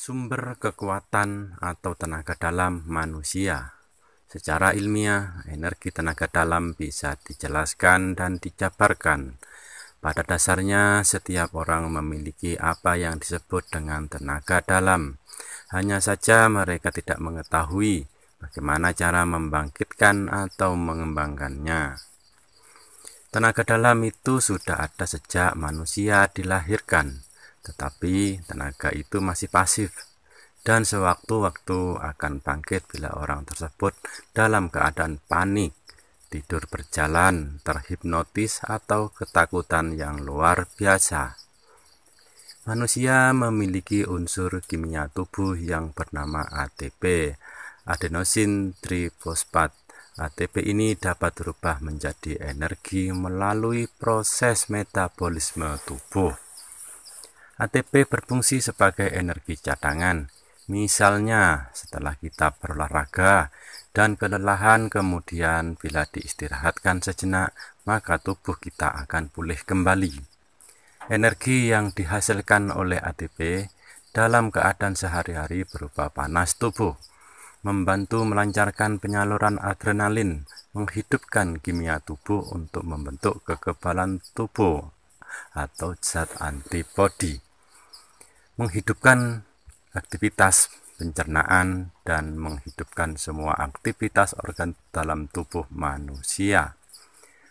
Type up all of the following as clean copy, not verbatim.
Sumber kekuatan atau tenaga dalam manusia. Secara ilmiah, energi tenaga dalam bisa dijelaskan dan dijabarkan. Pada dasarnya, setiap orang memiliki apa yang disebut dengan tenaga dalam. Hanya saja mereka tidak mengetahui bagaimana cara membangkitkan atau mengembangkannya. Tenaga dalam itu sudah ada sejak manusia dilahirkan, tetapi tenaga itu masih pasif dan sewaktu-waktu akan bangkit bila orang tersebut dalam keadaan panik, tidur berjalan, terhipnotis, atau ketakutan yang luar biasa. Manusia memiliki unsur kimia tubuh yang bernama ATP, adenosin trifosfat. ATP ini dapat berubah menjadi energi melalui proses metabolisme tubuh. ATP berfungsi sebagai energi cadangan. Misalnya, setelah kita berolahraga dan kelelahan, kemudian bila diistirahatkan sejenak, maka tubuh kita akan pulih kembali. Energi yang dihasilkan oleh ATP dalam keadaan sehari-hari berupa panas tubuh, membantu melancarkan penyaluran adrenalin, menghidupkan kimia tubuh untuk membentuk kekebalan tubuh atau zat antibodi, menghidupkan aktivitas pencernaan, dan menghidupkan semua aktivitas organ dalam tubuh manusia.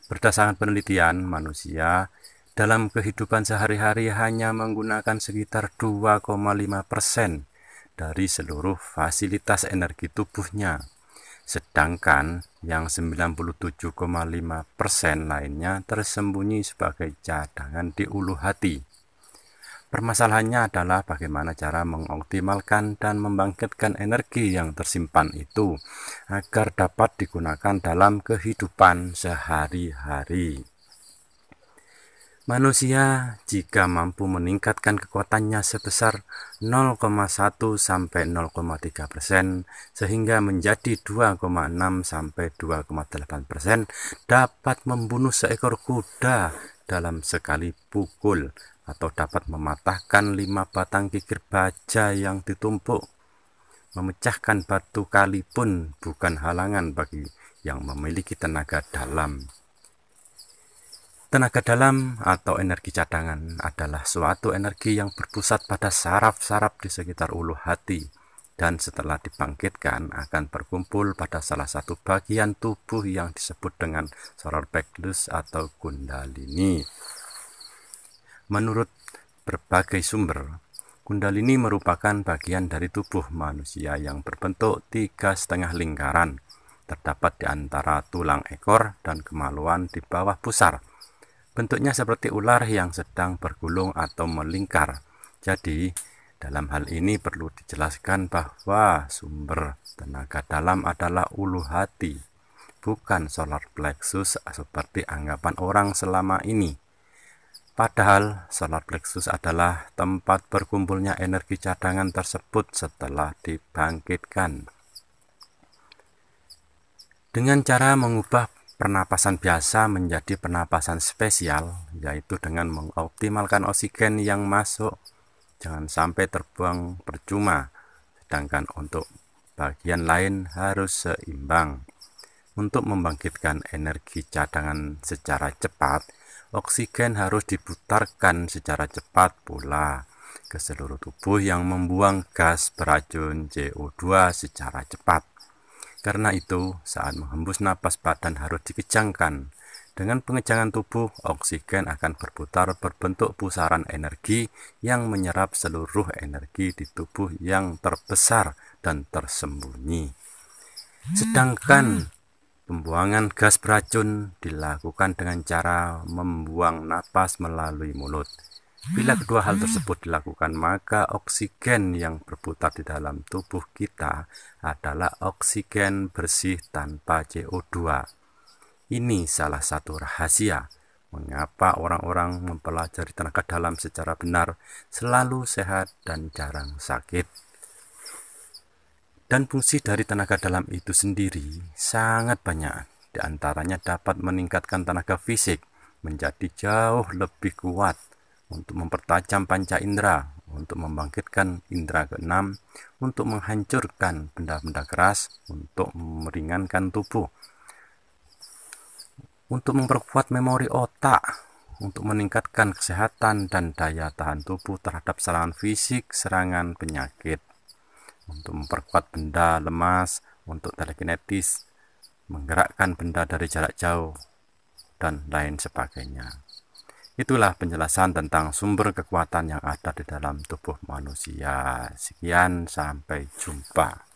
Berdasarkan penelitian, manusia dalam kehidupan sehari-hari hanya menggunakan sekitar 2,5% dari seluruh fasilitas energi tubuhnya, sedangkan yang 97,5% lainnya tersembunyi sebagai cadangan di ulu hati. Permasalahannya adalah bagaimana cara mengoptimalkan dan membangkitkan energi yang tersimpan itu agar dapat digunakan dalam kehidupan sehari-hari. Manusia jika mampu meningkatkan kekuatannya sebesar 0,1 sampai 0,3% sehingga menjadi 2,6 sampai 2,8%, dapat membunuh seekor kuda dalam sekali pukul atau dapat mematahkan 5 batang kikir baja yang ditumpuk. Memecahkan batu kali pun bukan halangan bagi yang memiliki tenaga dalam. Tenaga dalam atau energi cadangan adalah suatu energi yang berpusat pada saraf-saraf di sekitar ulu hati dan setelah dibangkitkan akan berkumpul pada salah satu bagian tubuh yang disebut dengan solar plexus atau kundalini. Menurut berbagai sumber, kundalini merupakan bagian dari tubuh manusia yang berbentuk 3,5 lingkaran, terdapat di antara tulang ekor dan kemaluan di bawah pusar. Bentuknya seperti ular yang sedang bergulung atau melingkar. Jadi, dalam hal ini perlu dijelaskan bahwa sumber tenaga dalam adalah ulu hati, bukan solar plexus seperti anggapan orang selama ini. Padahal solar plexus adalah tempat berkumpulnya energi cadangan tersebut setelah dibangkitkan. Dengan cara mengubah pernapasan biasa menjadi pernapasan spesial, yaitu dengan mengoptimalkan oksigen yang masuk, jangan sampai terbuang percuma, sedangkan untuk bagian lain harus seimbang. Untuk membangkitkan energi cadangan secara cepat, oksigen harus diputarkan secara cepat pula ke seluruh tubuh yang membuang gas beracun CO2 secara cepat. Karena itu, saat menghembus napas badan harus dikejangkan. Dengan pengejangan tubuh, oksigen akan berputar berbentuk pusaran energi yang menyerap seluruh energi di tubuh yang terbesar dan tersembunyi. Sedangkan pembuangan gas beracun dilakukan dengan cara membuang napas melalui mulut. Bila kedua hal tersebut dilakukan, maka oksigen yang berputar di dalam tubuh kita adalah oksigen bersih tanpa CO2. Ini salah satu rahasia mengapa orang-orang mempelajari tenaga dalam secara benar selalu sehat dan jarang sakit. Dan fungsi dari tenaga dalam itu sendiri sangat banyak. Di antaranya dapat meningkatkan tenaga fisik menjadi jauh lebih kuat, untuk mempertajam panca indera, untuk membangkitkan indera keenam, untuk menghancurkan benda-benda keras, untuk meringankan tubuh, untuk memperkuat memori otak, untuk meningkatkan kesehatan dan daya tahan tubuh terhadap serangan fisik, serangan penyakit, untuk memperkuat benda lemas, untuk telekinetis, menggerakkan benda dari jarak jauh, dan lain sebagainya. Itulah penjelasan tentang sumber kekuatan yang ada di dalam tubuh manusia. Sekian, sampai jumpa.